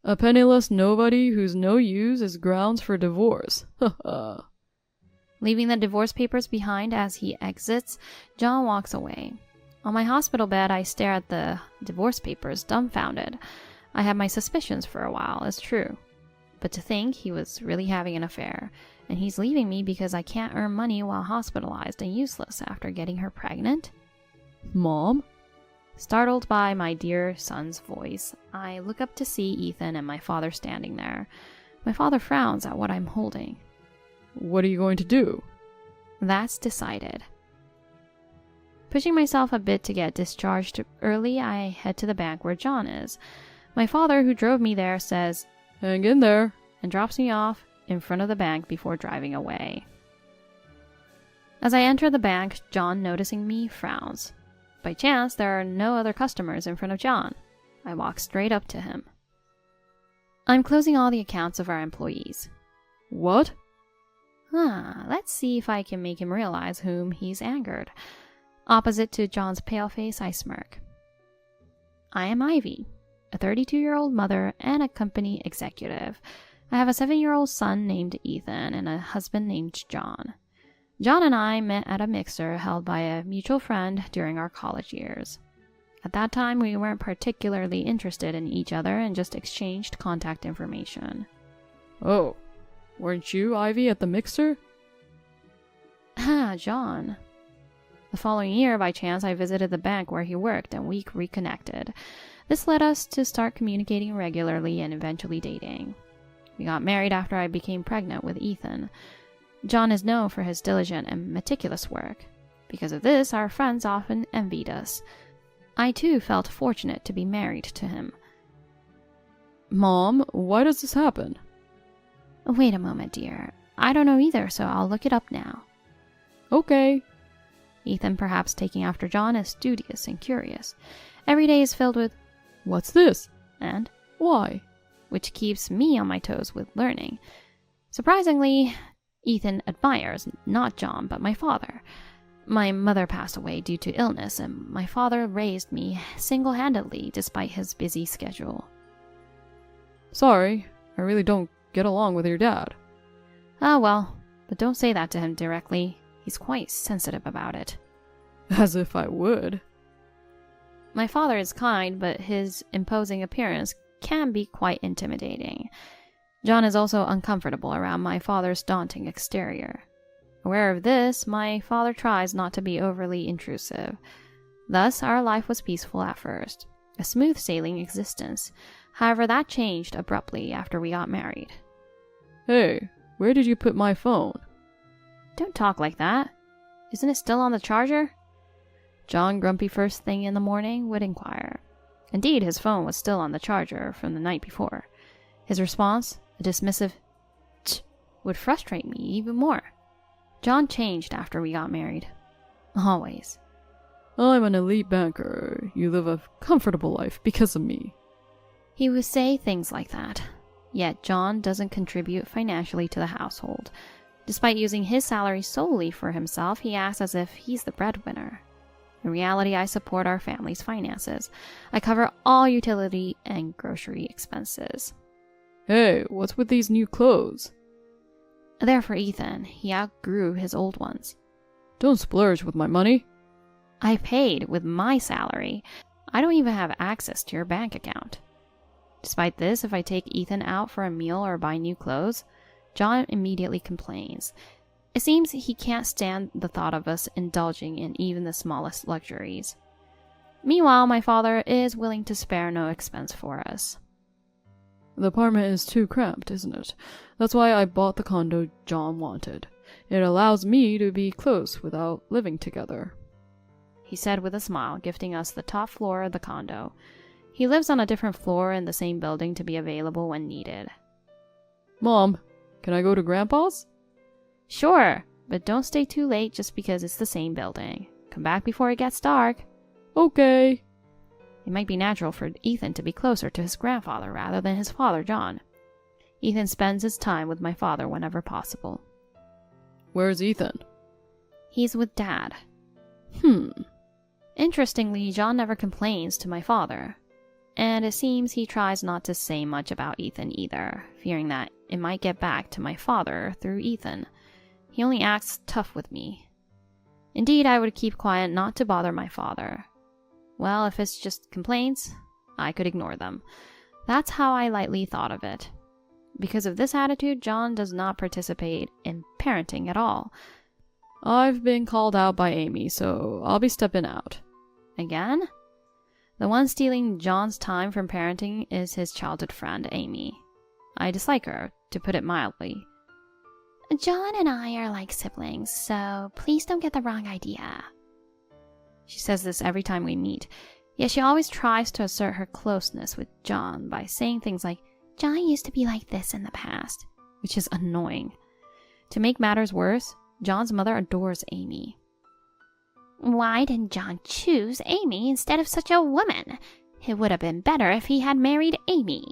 A penniless nobody who's no use is grounds for divorce. Haha. Leaving the divorce papers behind as he exits, John walks away. On my hospital bed, I stare at the divorce papers, dumbfounded. I had my suspicions for a while, it's true. But to think he was really having an affair, and he's leaving me because I can't earn money while hospitalized and useless after getting her pregnant? Mom? Startled by my dear son's voice, I look up to see Ethan and my father standing there. My father frowns at what I'm holding. What are you going to do? That's decided. Pushing myself a bit to get discharged early, I head to the bank where John is. My father, who drove me there, says, Hang in there, and drops me off in front of the bank before driving away. As I enter the bank, John, noticing me, frowns. By chance, there are no other customers in front of John. I walk straight up to him. I'm closing all the accounts of our employees. What? Let's see if I can make him realize whom he's angered. Opposite to John's pale face, I smirk. I am Ivy, a 32-year-old mother and a company executive. I have a 7-year-old son named Ethan and a husband named John. John and I met at a mixer held by a mutual friend during our college years. At that time, we weren't particularly interested in each other and just exchanged contact information. Oh, weren't you Ivy at the mixer? John. The following year, by chance, I visited the bank where he worked and we reconnected. This led us to start communicating regularly and eventually dating. We got married after I became pregnant with Ethan. John is known for his diligent and meticulous work. Because of this, our friends often envied us. I too felt fortunate to be married to him. Mom, why does this happen? Wait a moment, dear. I don't know either, so I'll look it up now. Okay. Ethan, perhaps taking after John, is studious and curious. Every day is filled with, What's this? And Why? which keeps me on my toes with learning. Surprisingly, Ethan admires not John, but my father. My mother passed away due to illness, and my father raised me single-handedly despite his busy schedule. Sorry, I really don't get along with your dad. Well, but don't say that to him directly. He's quite sensitive about it. As if I would. My father is kind, but his imposing appearance can be quite intimidating. John is also uncomfortable around my father's daunting exterior. Aware of this, my father tries not to be overly intrusive. Thus, our life was peaceful at first, a smooth sailing existence. However, that changed abruptly after we got married. Hey, where did you put my phone? Don't talk like that. Isn't it still on the charger? John, grumpy first thing in the morning, would inquire. Indeed, his phone was still on the charger from the night before. His response, a dismissive "tch," would frustrate me even more. John changed after we got married. Always. I'm an elite banker. You live a comfortable life because of me. He would say things like that. Yet John doesn't contribute financially to the household. Despite using his salary solely for himself, he acts as if he's the breadwinner. In reality, I support our family's finances. I cover all utility and grocery expenses. Hey, what's with these new clothes? They're for Ethan. He outgrew his old ones. Don't splurge with my money. I paid with my salary. I don't even have access to your bank account. Despite this, if I take Ethan out for a meal or buy new clothes, John immediately complains. It seems he can't stand the thought of us indulging in even the smallest luxuries. Meanwhile, my father is willing to spare no expense for us. The apartment is too cramped, isn't it? That's why I bought the condo John wanted. It allows me to be close without living together, he said with a smile, gifting us the top floor of the condo. He lives on a different floor in the same building to be available when needed. Mom, can I go to Grandpa's? Sure, but don't stay too late just because it's the same building. Come back before it gets dark. Okay. It might be natural for Ethan to be closer to his grandfather rather than his father, John. Ethan spends his time with my father whenever possible. Where's Ethan? He's with Dad. Interestingly, John never complains to my father. and it seems he tries not to say much about Ethan either, fearing that it might get back to my father through Ethan. He only acts tough with me. Indeed, I would keep quiet not to bother my father. Well, if it's just complaints, I could ignore them. That's how I lightly thought of it. Because of this attitude, John does not participate in parenting at all. I've been called out by Amy, so I'll be stepping out. Again? The one stealing John's time from parenting is his childhood friend, Amy. I dislike her, to put it mildly. John and I are like siblings, so please don't get the wrong idea. She says this every time we meet, yet she always tries to assert her closeness with John by saying things like, John used to be like this in the past, which is annoying. To make matters worse, John's mother adores Amy. Why didn't John choose Amy instead of such a woman? It would have been better if he had married Amy.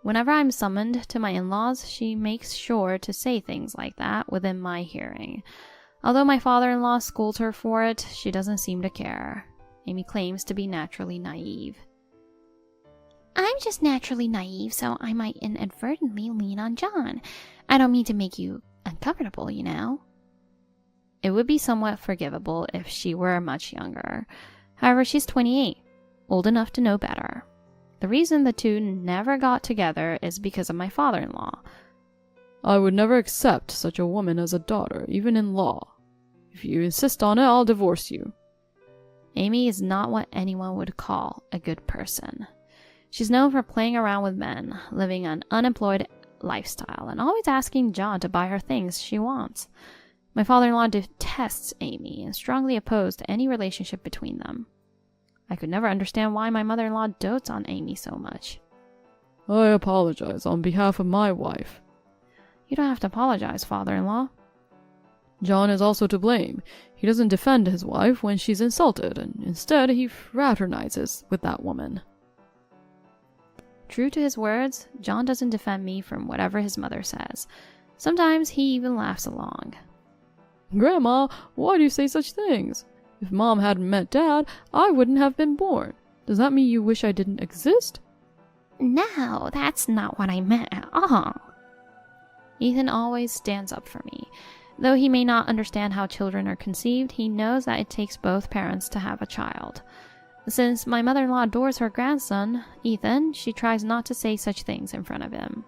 Whenever I'm summoned to my in-laws, she makes sure to say things like that within my hearing. Although my father-in-law scolds her for it, she doesn't seem to care. Amy claims to be naturally naive. I'm just naturally naive, so I might inadvertently lean on John. I don't mean to make you uncomfortable, you know. It would be somewhat forgivable if she were much younger. However, she's 28, old enough to know better. The reason the two never got together is because of my father-in-law. I would never accept such a woman as a daughter, even in law. If you insist on it, I'll divorce you. Amy is not what anyone would call a good person. She's known for playing around with men, living an unemployed lifestyle, and always asking John to buy her things she wants. My father-in-law detests Amy and strongly opposed any relationship between them. I could never understand why my mother-in-law dotes on Amy so much. I apologize on behalf of my wife. You don't have to apologize, father-in-law. John is also to blame. He doesn't defend his wife when she's insulted, and instead he fraternizes with that woman. True to his words, John doesn't defend me from whatever his mother says. Sometimes he even laughs along. Grandma, why do you say such things? If Mom hadn't met Dad, I wouldn't have been born. Does that mean you wish I didn't exist? No, that's not what I meant at all. Ethan always stands up for me. Though he may not understand how children are conceived, he knows that it takes both parents to have a child. Since my mother-in-law adores her grandson, Ethan, she tries not to say such things in front of him.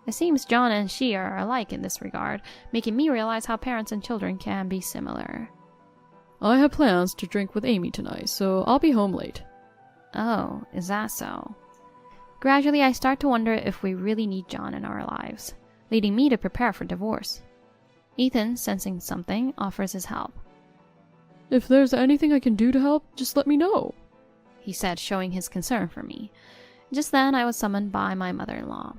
It seems John and she are alike in this regard, making me realize how parents and children can be similar. I have plans to drink with Amy tonight, so I'll be home late. Oh, is that so? Gradually, I start to wonder if we really need John in our lives, leading me to prepare for divorce. Ethan, sensing something, offers his help. If there's anything I can do to help, just let me know, he said, showing his concern for me. Just then, I was summoned by my mother-in-law.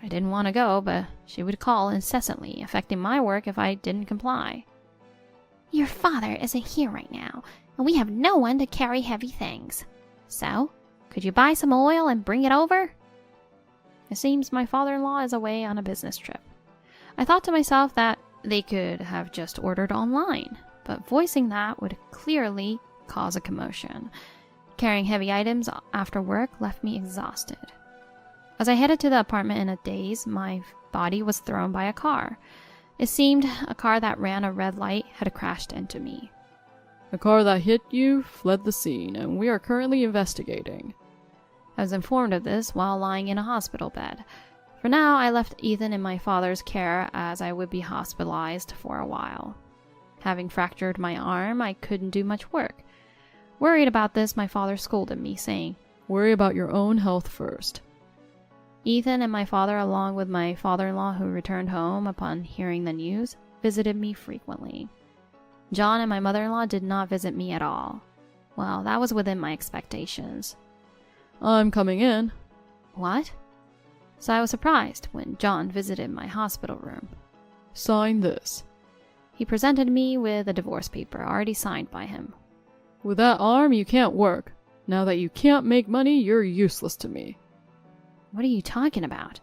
I didn't want to go, but she would call incessantly, affecting my work if I didn't comply. Your father isn't here right now, and we have no one to carry heavy things. So, could you buy some oil and bring it over? It seems my father-in-law is away on a business trip. I thought to myself that they could have just ordered online, but voicing that would clearly cause a commotion. Carrying heavy items after work left me exhausted. As I headed to the apartment in a daze, my body was thrown by a car. It seemed a car that ran a red light had crashed into me. The car that hit you fled the scene, and we are currently investigating. I was informed of this while lying in a hospital bed. For now, I left Ethan in my father's care as I would be hospitalized for a while. Having fractured my arm, I couldn't do much work. Worried about this, my father scolded me, saying, "Worry about your own health first." Ethan and my father, along with my father-in-law who returned home upon hearing the news, visited me frequently. John and my mother-in-law did not visit me at all. Well, that was within my expectations. I'm coming in. What? So I was surprised when John visited my hospital room. Sign this. He presented me with a divorce paper already signed by him. With that arm, you can't work. Now that you can't make money, you're useless to me. What are you talking about?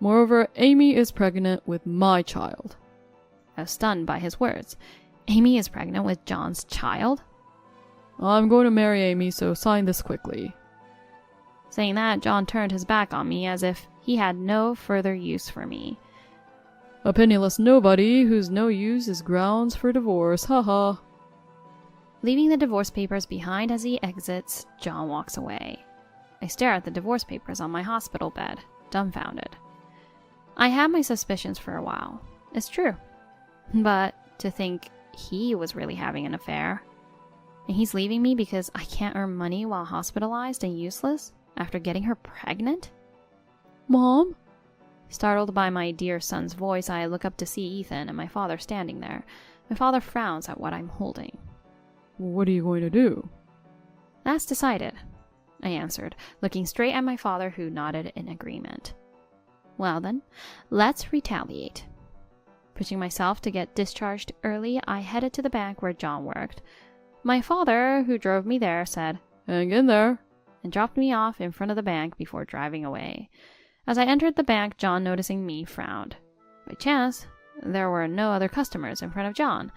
Moreover, Amy is pregnant with my child. I was stunned by his words. Amy is pregnant with John's child? I'm going to marry Amy, so sign this quickly. Saying that, John turned his back on me as if he had no further use for me. A penniless nobody whose no use is grounds for divorce, haha. Leaving the divorce papers behind as he exits, John walks away. I stare at the divorce papers on my hospital bed, dumbfounded. I had my suspicions for a while. It's true. But to think he was really having an affair, and he's leaving me because I can't earn money while hospitalized and useless after getting her pregnant? Mom? Startled by my dear son's voice, I look up to see Ethan and my father standing there. My father frowns at what I'm holding. What are you going to do? That's decided, I answered, looking straight at my father, who nodded in agreement. Well then, let's retaliate. Pushing myself to get discharged early, I headed to the bank where John worked. My father, who drove me there, said, "Hang in there," and dropped me off in front of the bank before driving away. As I entered the bank, John, noticing me, frowned. By chance, there were no other customers in front of John.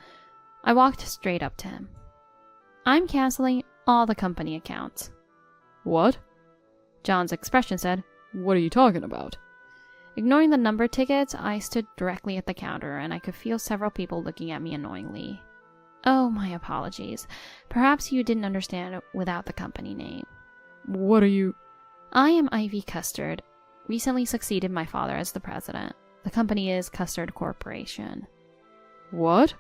I walked straight up to him. "I'm canceling all the company accounts." "What?" John's expression said. "What are you talking about?" Ignoring the number tickets, I stood directly at the counter, and I could feel several people looking at me annoyingly. "Oh, my apologies. Perhaps you didn't understand without the company name." "What are you—" "I am Ivy Custard. Recently succeeded my father as the president. The company is Custard Corporation." "What?"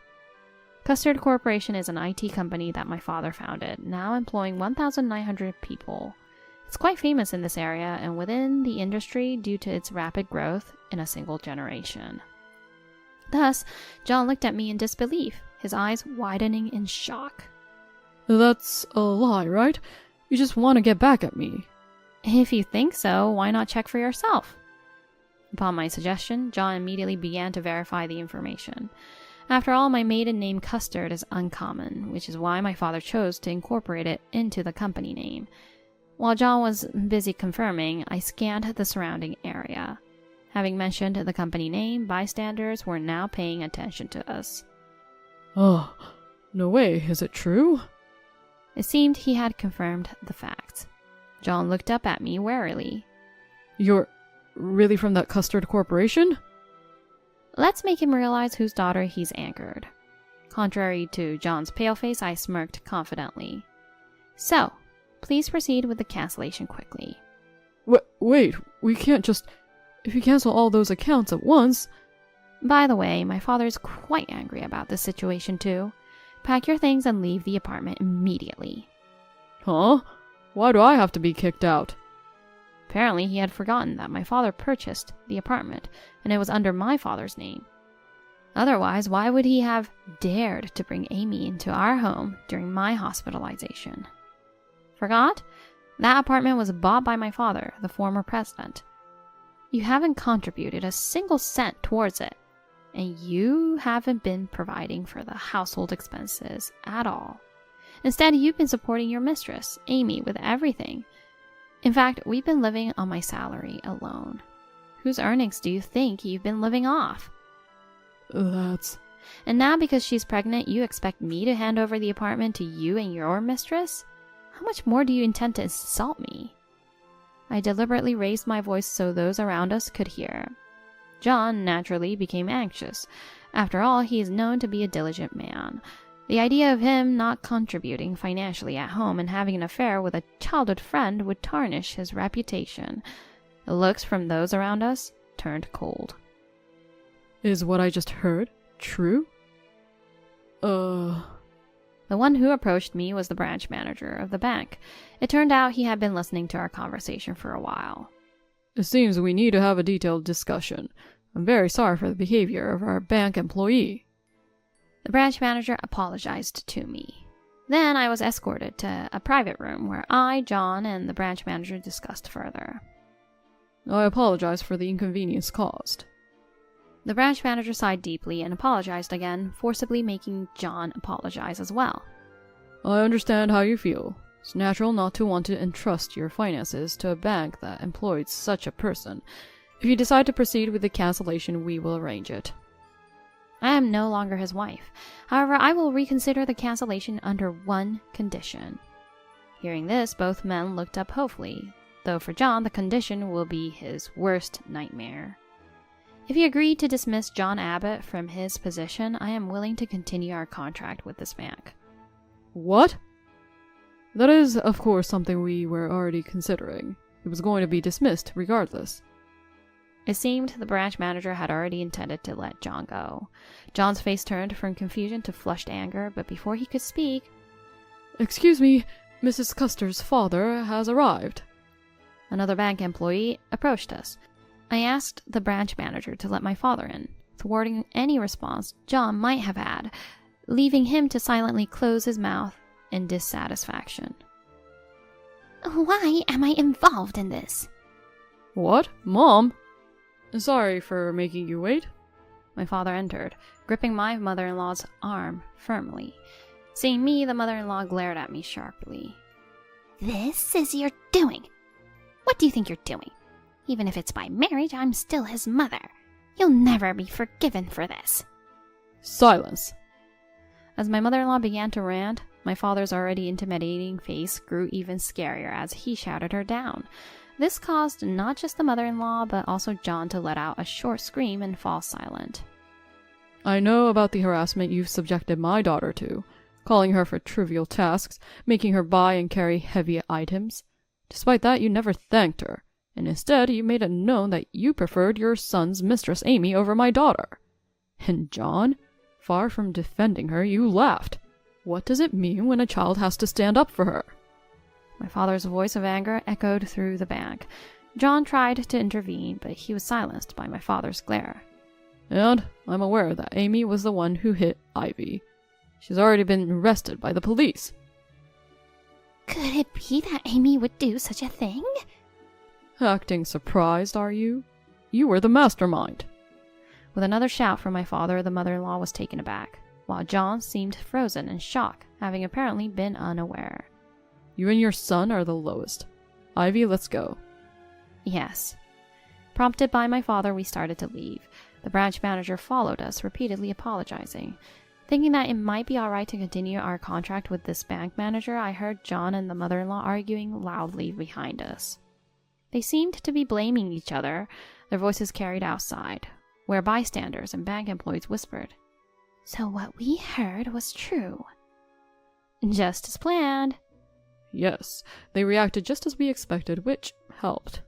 Custard Corporation is an IT company that my father founded, now employing 1,900 people. It's quite famous in this area and within the industry due to its rapid growth in a single generation. Thus, John looked at me in disbelief, his eyes widening in shock. "That's a lie, right? You just want to get back at me." "If you think so, why not check for yourself?" Upon my suggestion, John immediately began to verify the information. After all, my maiden name Custard is uncommon, which is why my father chose to incorporate it into the company name. While John was busy confirming, I scanned the surrounding area. Having mentioned the company name, bystanders were now paying attention to us. "Oh, no way, is it true?" It seemed he had confirmed the facts. John looked up at me warily. "You're really from that Custard Corporation?" Let's make him realize whose daughter he's angered. Contrary to John's pale face, I smirked confidently. "So, please proceed with the cancellation quickly." Wait, we can't just... If you cancel all those accounts at once... By the way, my father is quite angry about this situation too. Pack your things and leave the apartment immediately. Huh? Why do I have to be kicked out? Apparently, he had forgotten that my father purchased the apartment, and it was under my father's name. Otherwise, why would he have dared to bring Amy into our home during my hospitalization? Forgot? That apartment was bought by my father, the former president. You haven't contributed a single cent towards it, and you haven't been providing for the household expenses at all. Instead, you've been supporting your mistress, Amy, with everything. In fact, we've been living on my salary alone. Whose earnings do you think you've been living off? That's... And now because she's pregnant, you expect me to hand over the apartment to you and your mistress? How much more do you intend to insult me? I deliberately raised my voice so those around us could hear. John naturally became anxious. After all, he is known to be a diligent man. The idea of him not contributing financially at home and having an affair with a childhood friend would tarnish his reputation. The looks from those around us turned cold. Is what I just heard true? The one who approached me was the branch manager of the bank. It turned out he had been listening to our conversation for a while. It seems we need to have a detailed discussion. I'm very sorry for the behavior of our bank employee. The branch manager apologized to me. Then I was escorted to a private room where I, John, and the branch manager discussed further. I apologize for the inconvenience caused. The branch manager sighed deeply and apologized again, forcibly making John apologize as well. I understand how you feel. It's natural not to want to entrust your finances to a bank that employed such a person. If you decide to proceed with the cancellation, we will arrange it. I am no longer his wife. However, I will reconsider the cancellation under one condition. Hearing this, both men looked up hopefully. though for John, the condition will be his worst nightmare. If he agreed to dismiss John Abbott from his position, I am willing to continue our contract with this bank. What? That is, of course, something we were already considering. It was going to be dismissed regardless. It seemed the branch manager had already intended to let John go. John's face turned from confusion to flushed anger, but before he could speak... Excuse me, Mrs. Custer's father has arrived. Another bank employee approached us. I asked the branch manager to let my father in, thwarting any response John might have had, leaving him to silently close his mouth in dissatisfaction. Why am I involved in this? What? Mom? Sorry for making you wait. My father entered, gripping my mother-in-law's arm firmly. Seeing me, the mother-in-law glared at me sharply. This is your doing. What do you think you're doing? Even if it's by marriage, I'm still his mother. You'll never be forgiven for this. Silence. As my mother-in-law began to rant, my father's already intimidating face grew even scarier as he shouted her down. This caused not just the mother-in-law, but also John to let out a short scream and fall silent. I know about the harassment you've subjected my daughter to, calling her for trivial tasks, making her buy and carry heavy items. Despite that, you never thanked her, and instead you made it known that you preferred your son's mistress Amy over my daughter. And John, far from defending her, you laughed. What does it mean when a child has to stand up for her? My father's voice of anger echoed through the bank. John tried to intervene, but he was silenced by my father's glare. And I'm aware that Amy was the one who hit Ivy. She's already been arrested by the police. Could it be that Amy would do such a thing? Acting surprised, are you? You were the mastermind. With another shout from my father, the mother-in-law was taken aback, while John seemed frozen in shock, having apparently been unaware. You and your son are the lowest. Ivy, let's go. Yes. Prompted by my father, we started to leave. The branch manager followed us, repeatedly apologizing. Thinking that it might be alright to continue our contract with this bank manager, I heard John and the mother-in-law arguing loudly behind us. They seemed to be blaming each other, their voices carried outside, where bystanders and bank employees whispered. So what we heard was true. Just as planned. Yes, they reacted just as we expected, which helped.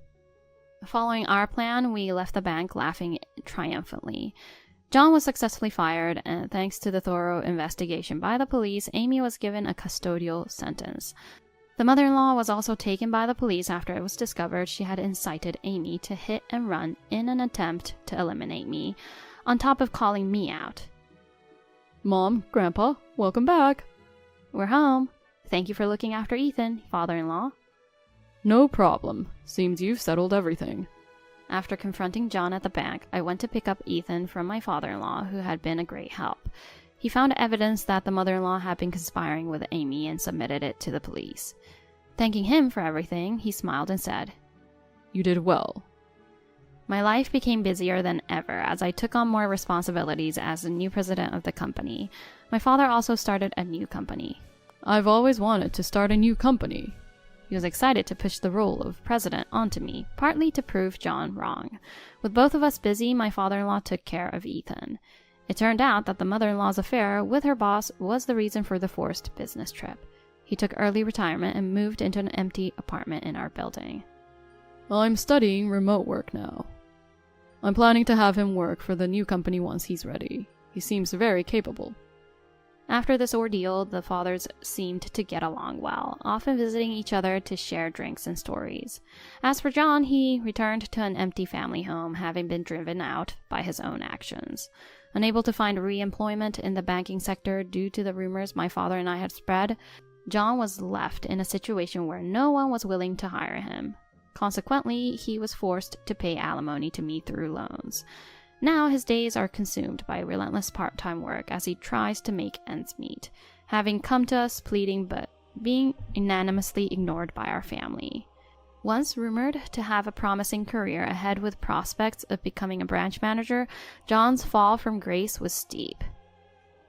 Following our plan, we left the bank laughing triumphantly. John was successfully fired, and thanks to the thorough investigation by the police, Amy was given a custodial sentence. The mother-in-law was also taken by the police after it was discovered she had incited Amy to hit and run in an attempt to eliminate me, on top of calling me out. Mom, Grandpa, welcome back. We're home. Thank you for looking after Ethan, father-in-law. No problem. Seems you've settled everything. After confronting John at the bank, I went to pick up Ethan from my father-in-law, who had been a great help. He found evidence that the mother-in-law had been conspiring with Amy and submitted it to the police. Thanking him for everything, he smiled and said, You did well. My life became busier than ever as I took on more responsibilities as the new president of the company. My father also started a new company. I've always wanted to start a new company. He was excited to push the role of president onto me, partly to prove John wrong. With both of us busy, my father-in-law took care of Ethan. It turned out that the mother-in-law's affair with her boss was the reason for the forced business trip. He took early retirement and moved into an empty apartment in our building. I'm studying remote work now. I'm planning to have him work for the new company once he's ready. He seems very capable. After this ordeal, the fathers seemed to get along well, often visiting each other to share drinks and stories. As for John, he returned to an empty family home, having been driven out by his own actions. Unable to find re-employment in the banking sector due to the rumors my father and I had spread, John was left in a situation where no one was willing to hire him. Consequently, he was forced to pay alimony to me through loans. Now his days are consumed by relentless part-time work as he tries to make ends meet, having come to us pleading but being unanimously ignored by our family. Once rumored to have a promising career ahead with prospects of becoming a branch manager, John's fall from grace was steep.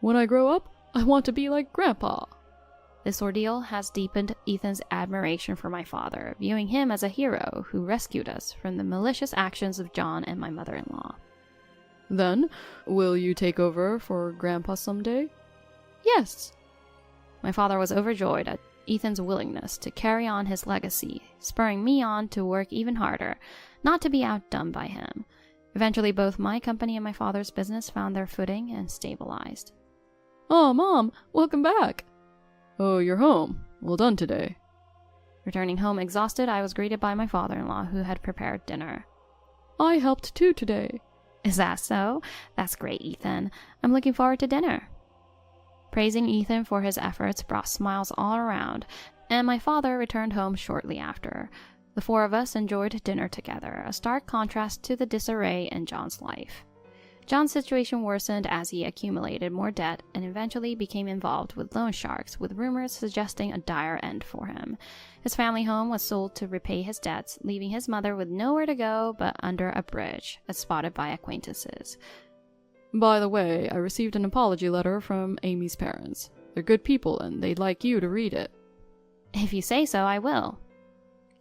When I grow up, I want to be like Grandpa. This ordeal has deepened Ethan's admiration for my father, viewing him as a hero who rescued us from the malicious actions of John and my mother-in-law. Then, will you take over for Grandpa someday? Yes. My father was overjoyed at Ethan's willingness to carry on his legacy, spurring me on to work even harder, not to be outdone by him. Eventually, both my company and my father's business found their footing and stabilized. Oh, Mom, welcome back. Oh, you're home. Well done today. Returning home exhausted, I was greeted by my father-in-law, who had prepared dinner. I helped too today. Is that so? That's great, Ethan. I'm looking forward to dinner. Praising Ethan for his efforts brought smiles all around, and my father returned home shortly after. The four of us enjoyed dinner together, a stark contrast to the disarray in John's life. John's situation worsened as he accumulated more debt and eventually became involved with loan sharks, with rumors suggesting a dire end for him. His family home was sold to repay his debts, leaving his mother with nowhere to go but under a bridge, as spotted by acquaintances. By the way, I received an apology letter from Amy's parents. They're good people and they'd like you to read it. If you say so, I will.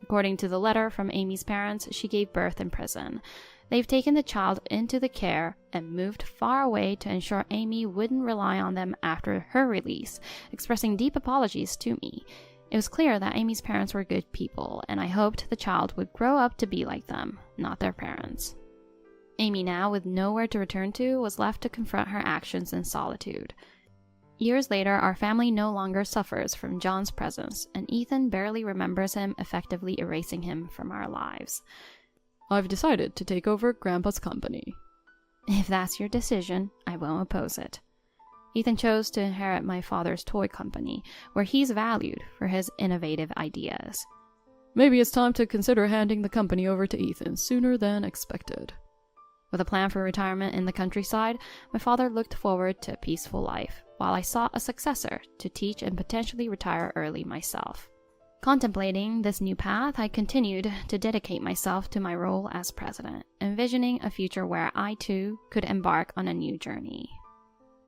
According to the letter from Amy's parents, she gave birth in prison. They've taken the child into the care and moved far away to ensure Amy wouldn't rely on them after her release, expressing deep apologies to me. It was clear that Amy's parents were good people, and I hoped the child would grow up to be like them, not their parents. Amy, now with nowhere to return to, was left to confront her actions in solitude. Years later, our family no longer suffers from John's presence, and Ethan barely remembers him, effectively erasing him from our lives. I've decided to take over Grandpa's company. If that's your decision, I won't oppose it. Ethan chose to inherit my father's toy company, where he's valued for his innovative ideas. Maybe it's time to consider handing the company over to Ethan sooner than expected. With a plan for retirement in the countryside, my father looked forward to a peaceful life, while I sought a successor to teach and potentially retire early myself. Contemplating this new path, I continued to dedicate myself to my role as president, envisioning a future where I too could embark on a new journey.